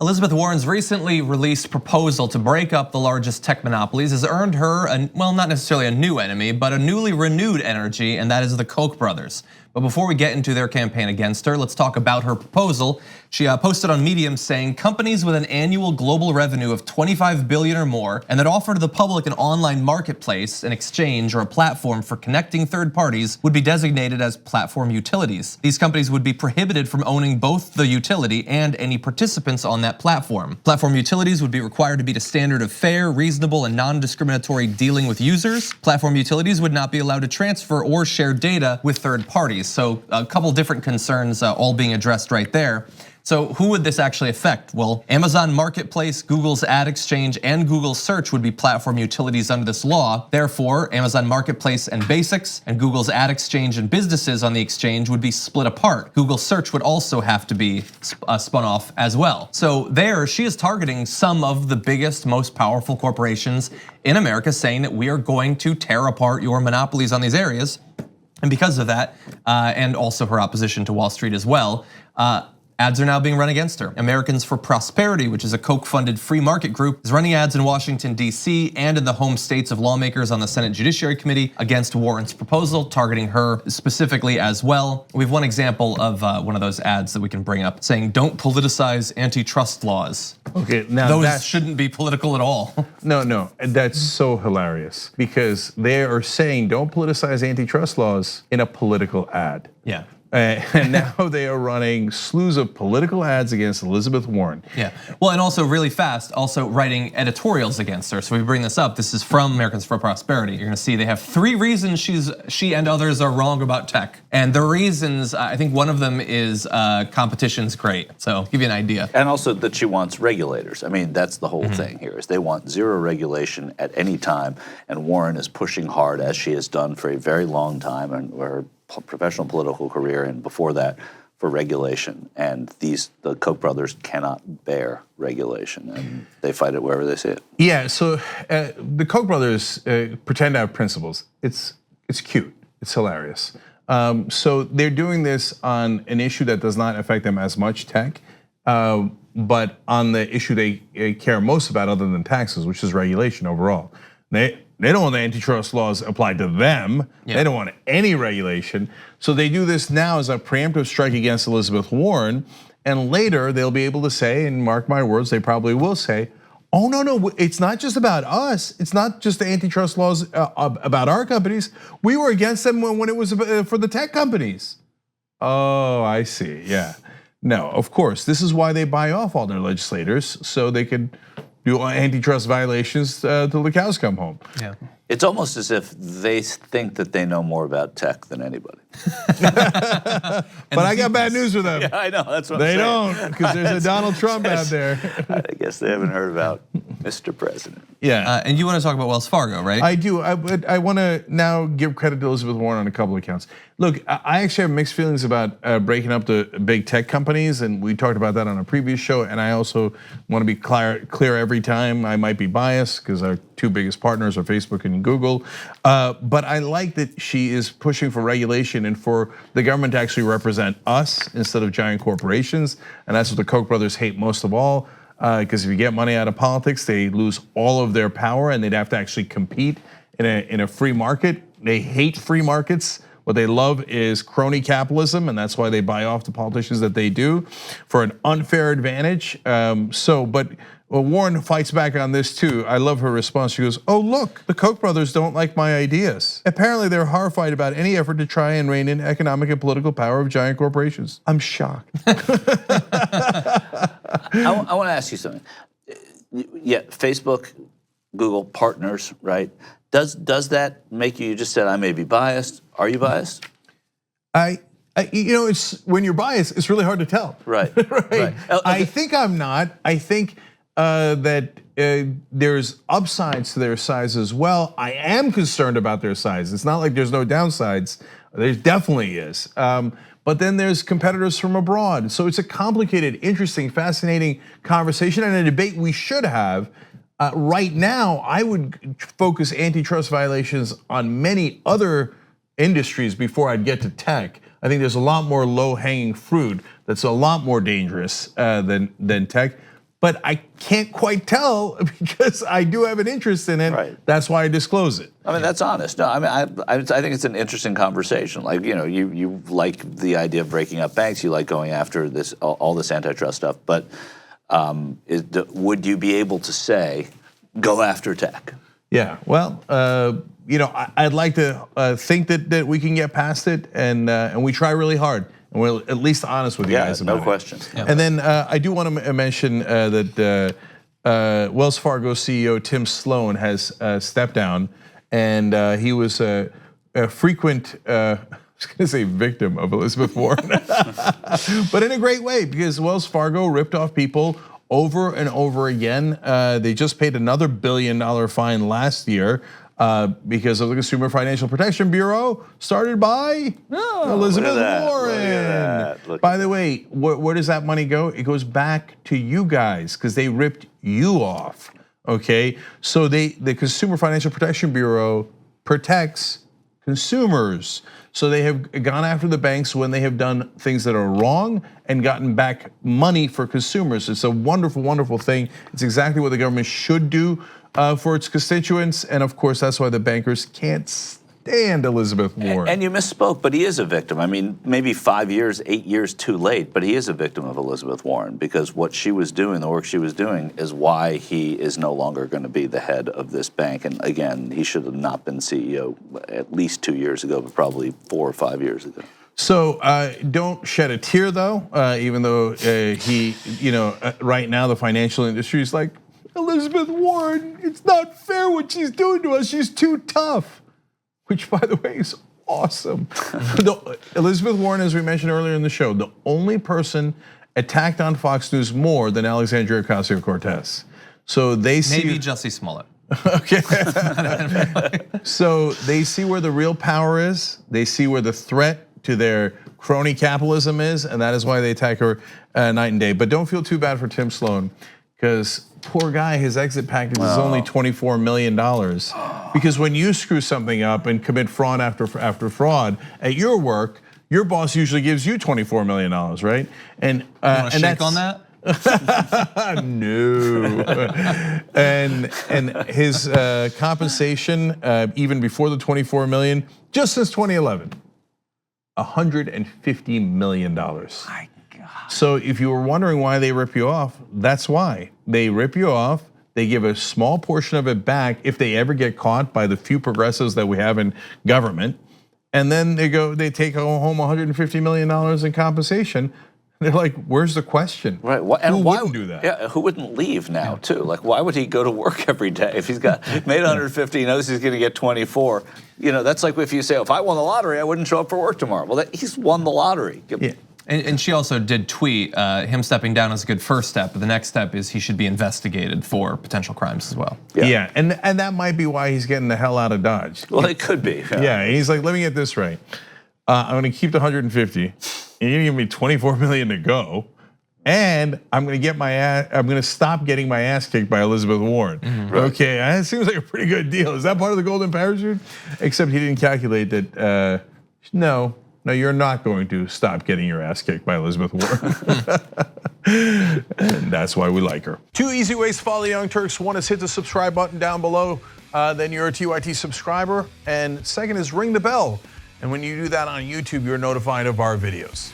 Elizabeth Warren's recently released proposal to break up the largest tech monopolies has earned her, well, not necessarily a new enemy, but a newly renewed energy, and that is the Koch brothers. But before we get into their campaign against her, let's talk about her proposal. She posted on Medium saying companies with an annual global revenue of 25 billion or more and that offer to the public an online marketplace, an exchange, or a platform for connecting third parties would be designated as platform utilities. These companies would be prohibited from owning both the utility and any participants on that platform. Platform utilities would be required to meet a standard of fair, reasonable, and non-discriminatory dealing with users. Platform utilities would not be allowed to transfer or share data with third parties. So a couple different concerns all being addressed right there. So who would this actually affect? Well, Amazon Marketplace, Google's Ad Exchange, and Google Search would be platform utilities under this law. Therefore, Amazon Marketplace and Basics and Google's Ad Exchange and businesses on the exchange would be split apart. Google Search would also have to be spun off as well. So there, she is targeting some of the biggest, most powerful corporations in America, saying that we are going to tear apart your monopolies on these areas. And because of that, and also her opposition to Wall Street as well, ads are now being run against her. Americans for Prosperity, which is a Koch-funded free market group, is running ads in Washington, D.C. and in the home states of lawmakers on the Senate Judiciary Committee against Warren's proposal, targeting her specifically as well. We have one example of one of those ads that we can bring up saying, "Don't politicize antitrust laws." Okay, now those shouldn't be political at all. No, that's so hilarious because they are saying don't politicize antitrust laws in a political ad. Yeah. And now they are running slews of political ads against Elizabeth Warren. Yeah, well, and also really fast, also writing editorials against her. So we bring this up. This is from Americans for Prosperity. You're gonna see they have 3 reasons she and others are wrong about tech. And the reasons, I think one of them is competition's great. So give you an idea. And also that she wants regulators. I mean, that's the whole thing here is they want zero regulation at any time. And Warren is pushing hard as she has done for a very long time and her professional political career and before that for regulation, and the Koch brothers cannot bear regulation, and they fight it wherever they see it. Yeah, so the Koch brothers pretend to have principles. It's cute, it's hilarious. So they're doing this on an issue that does not affect them as much, tech, but on the issue they care most about other than taxes, which is regulation overall. They don't want the antitrust laws applied to them. Yeah. They don't want any regulation. So they do this now as a preemptive strike against Elizabeth Warren. And later they'll be able to say, and mark my words, they probably will say, oh no, it's not just about us. It's not just the antitrust laws about our companies. We were against them when it was for the tech companies. Oh, I see, yeah. No, of course, this is why they buy off all their legislators so they could do antitrust violations till the cows come home. Yeah. It's almost as if they think that they know more about tech than anybody. But I got bad news for them. Yeah, I know, that's what they I'm saying. don't, because there's a Donald Trump out there. I guess they haven't heard about Mr. President. Yeah. And you want to talk about Wells Fargo, right? I do, I want to now give credit to Elizabeth Warren on a couple of accounts. Look, I actually have mixed feelings about breaking up the big tech companies, and we talked about that on a previous show, and I also want to be clear every time. I might be biased because our 2 biggest partners are Facebook and Google, but I like that she is pushing for regulation and for the government to actually represent us instead of giant corporations, and that's what the Koch brothers hate most of all. Because if you get money out of politics, they lose all of their power, and they'd have to actually compete in a free market. They hate free markets. What they love is crony capitalism, and that's why they buy off the politicians that they do for an unfair advantage. But Warren fights back on this too. I love her response. She goes, "Oh look, the Koch brothers don't like my ideas. Apparently they're horrified about any effort to try and rein in economic and political power of giant corporations." I'm shocked. I want to ask you something. Yeah, Facebook, Google partners, right? Does that make you just said I may be biased? Are you biased? It's when you're biased, it's really hard to tell. Right. Right. I think I'm not. I think that there's upsides to their size as well. I am concerned about their size. It's not like there's no downsides. There definitely is. But then there's competitors from abroad. So it's a complicated, interesting, fascinating conversation and a debate we should have. Right now, I would focus antitrust violations on many other industries before I'd get to tech. I think there's a lot more low-hanging fruit that's a lot more dangerous than tech. but I can't quite tell because I do have an interest in it. Right. That's why I disclose it. I mean, that's honest. No, I mean, I think it's an interesting conversation. Like, you like the idea of breaking up banks. You like going after all this antitrust stuff. But would you be able to say, go after tech? Yeah. Well, I'd like to think that we can get past it, and we try really hard. And we're at least honest with you guys about it. No question. Yeah. And then I do want to mention that Wells Fargo CEO Tim Sloan has stepped down, and he was a frequent, I was going to say victim of Elizabeth Warren, but in a great way, because Wells Fargo ripped off people over and over again. They just paid another $1 billion fine last year because of the Consumer Financial Protection Bureau, started by Elizabeth Warren. By the way, where does that money go? It goes back to you guys because they ripped you off. Okay, so the Consumer Financial Protection Bureau protects consumers. So they have gone after the banks when they have done things that are wrong and gotten back money for consumers. It's a wonderful, wonderful thing. It's exactly what the government should do for its constituents. And of course, that's why the bankers can't stand Elizabeth Warren. And you misspoke, but he is a victim. I mean, maybe 5 years, 8 years too late, but he is a victim of Elizabeth Warren because what she was doing, the work she was doing, is why he is no longer going to be the head of this bank. And again, he should have not been CEO at least 2 years ago, but probably 4 or 5 years ago. So don't shed a tear, though, even though he, right now the financial industry is like, Elizabeth Warren, it's not fair what she's doing to us. She's too tough. Which, by the way, is awesome. Elizabeth Warren, as we mentioned earlier in the show, the only person attacked on Fox News more than Alexandria Ocasio-Cortez. So they see maybe Jussie Smollett. Okay. So they see where the real power is. They see where the threat to their crony capitalism is, and that is why they attack her night and day. But don't feel too bad for Tim Sloan, because poor guy, his exit package is only $24 million. Because when you screw something up and commit fraud after fraud at your work, your boss usually gives you $24 million, right? And you want to shake on that? No. and his compensation, even before the $24 million, just since 2011, $150 million. My God. So if you were wondering why they rip you off, that's why. They rip you off, they give a small portion of it back if they ever get caught by the few progressives that we have in government. And then they take home $150 million in compensation. They're like, where's the question? Right, who wouldn't do that? Yeah, who wouldn't leave now too? Like, why would he go to work every day if he's made 150, he knows he's gonna get 24? That's like if you say, if I won the lottery, I wouldn't show up for work tomorrow. Well, he's won the lottery. Yeah. And she also did tweet, him stepping down is a good first step, but the next step is he should be investigated for potential crimes as well. Yeah, and that might be why he's getting the hell out of Dodge. Well, it could be. Yeah, he's like, let me get this right. I'm gonna keep the 150, and you're gonna give me 24 million to go, and I'm gonna stop getting my ass kicked by Elizabeth Warren. Mm-hmm. Okay, that seems like a pretty good deal. Is that part of the golden parachute? Except he didn't calculate that, no, you're not going to stop getting your ass kicked by Elizabeth Warren. And that's why we like her. 2 easy ways to follow the Young Turks. One is hit the subscribe button down below, then you're a TYT subscriber. And second is ring the bell. And when you do that on YouTube, you're notified of our videos.